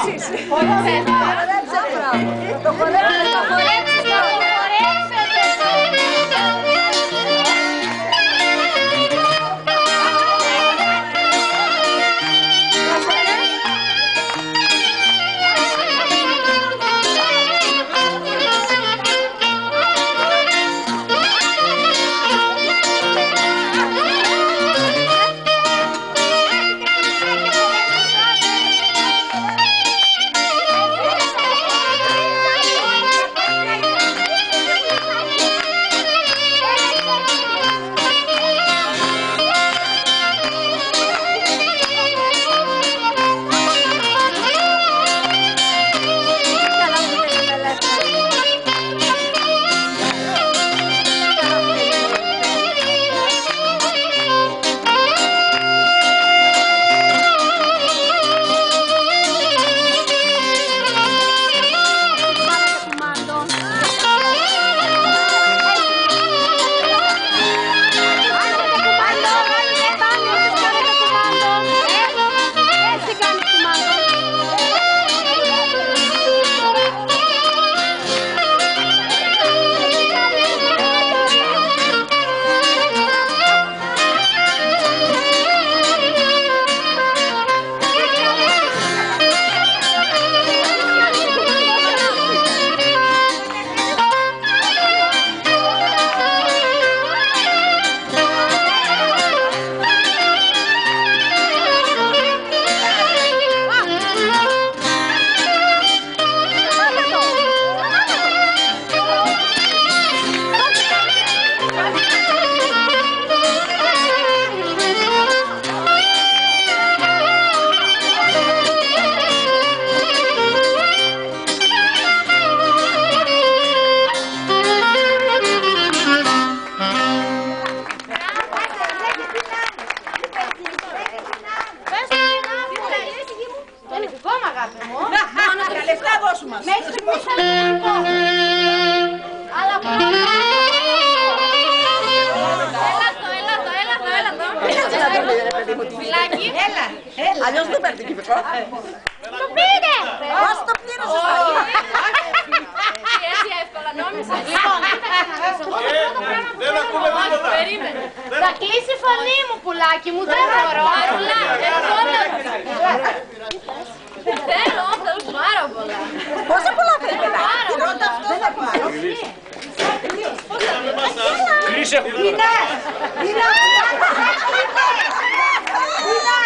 χορέψεις. Το χορέψεις. Αλλιώς δεν παίρνει κυβικό. Το πήρε! Πώς το πλήρωσες? Έτσι εύκολα νόμιζα. Λοιπόν, δεν ακούμε τίποτα. θα κλείσει η φωνή μου, πουλάκι μου, δεν μπορώ. Θέλω, πάρα πολλά. Πόσα πολλά θέλει, παιδάκι? Πρώτα αυτό θα πάρω. Κλείσε έχουν τώρα. Λίνα,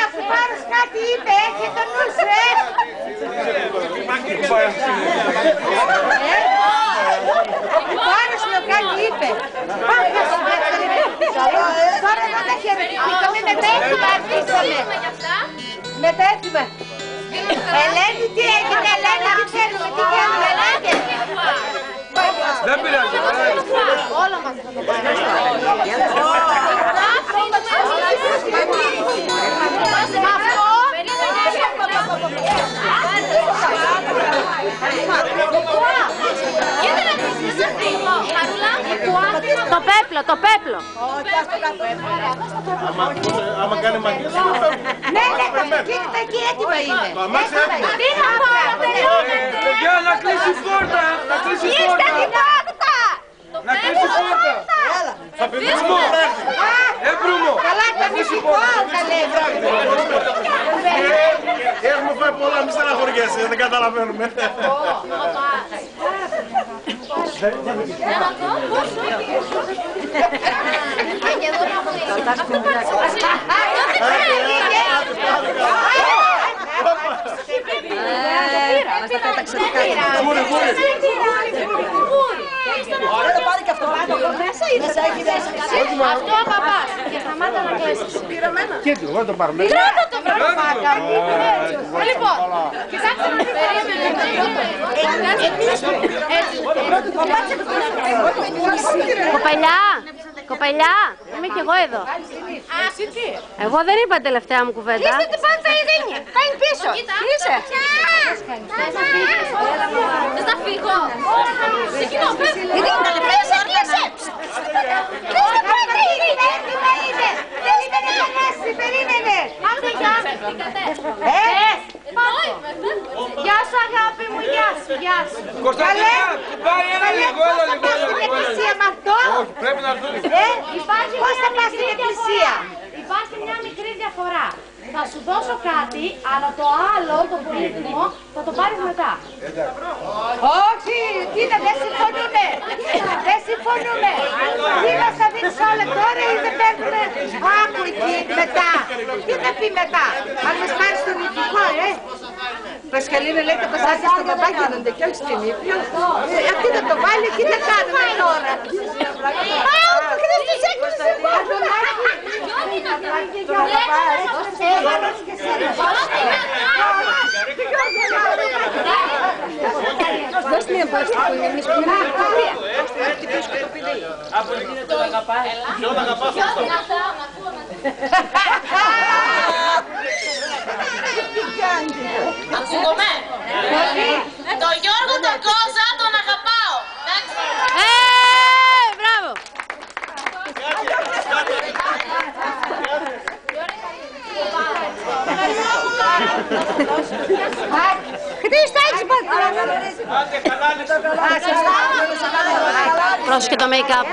αφού πάρεις κάτι είπε, έχει το νου σου, Πάρεις με κάτι είπε. Τώρα να τα χαιρετήσουμε, μετέφυγε. Ελένη, τι έγινε, Ελένη, δεν ξέρουμε τι κάνουμε, Ελένη. Δεν πειράζει. Όλα μας θα το πάρουμε. Το πέπλο, το πέπλο. Άμα κάνει μαγικές, Ναι, κοίτα εκεί έτοιμα είναι. το αμάξι έτοιμο. Τι να πω, τελειώνεται. Παιδιά, να κλείσει η πόρτα. Να κλείσει η πόρτα. Να κλείσει η πόρτα. Θα πηδήσουμε. Μπρούμο. Καλά, θα φυσικό, θα λέμε. Έχουμε φάει πολλά, μη στεναχωριέσαι, δεν καταλαβαίνουμε. Θα πάρει και αυτό. Μέσα έχει Αυτό παπά. Και σταμάτα να κλαίσεις. Και τι, εγώ το πάρουμε. Κράτα το βραβάκα μου. Λοιπόν, κοιτάξτε να Κοπελιά, κοπελιά, είμαι κι εγώ εδώ. Εγώ δεν είπα τελευταία μου κουβέντα. Είστε τι πάνε τα ειρήνια. Κάνει πίσω. Είσαι. Δεν θα φύγω. Ειρήνα, κλείσε, κλείσε. Κλείσε πρώτα, Ειρήνα, έτοιμα είναι. Δεν είναι να κανέσει, περίμενε. Γεια γεια σου, γεια σου. Κωνσταντίνα, κουμπάρει ένα λίγο, έλα λίγο. Θα πας στην εκκλησία με αυτό. Όχι, πρέπει να έρθουν. Πώς θα πας στην εκκλησία. Υπάρχει μια μικρή διαφορά. Θα σου δώσω κάτι, αλλά το άλλο, το πολύτιμο, θα το πάρεις μετά. Όχι, κοίτα, δεν συμφωνούμε. Δεν συμφωνούμε. Τι μας θα δίνεις όλα τώρα ή δεν παίρνουμε. Άκου εκεί μετά. Τι θα πει μετά. Αν μας πάρει στον ηθικό, Πασχαλίνα λέει το κοσάκι στον παπά γίνονται και όχι στην ύπνο. Αυτή θα το βάλει και τι θα κάνουμε τώρα. Α, και δεν τους έκλεισε μόνο. Δώσ' μια πάση που είναι εμείς που είναι Από εκεί είναι τον αγαπάει. Ποιον αγαπάς αυτό. Ακούγομαι. Το Γιώργο τον Κόζα τον αγαπάω. Μπράβο! Χρήστο, έχεις πάρει. Άντε, καλά, Πρόσεχε το make-up.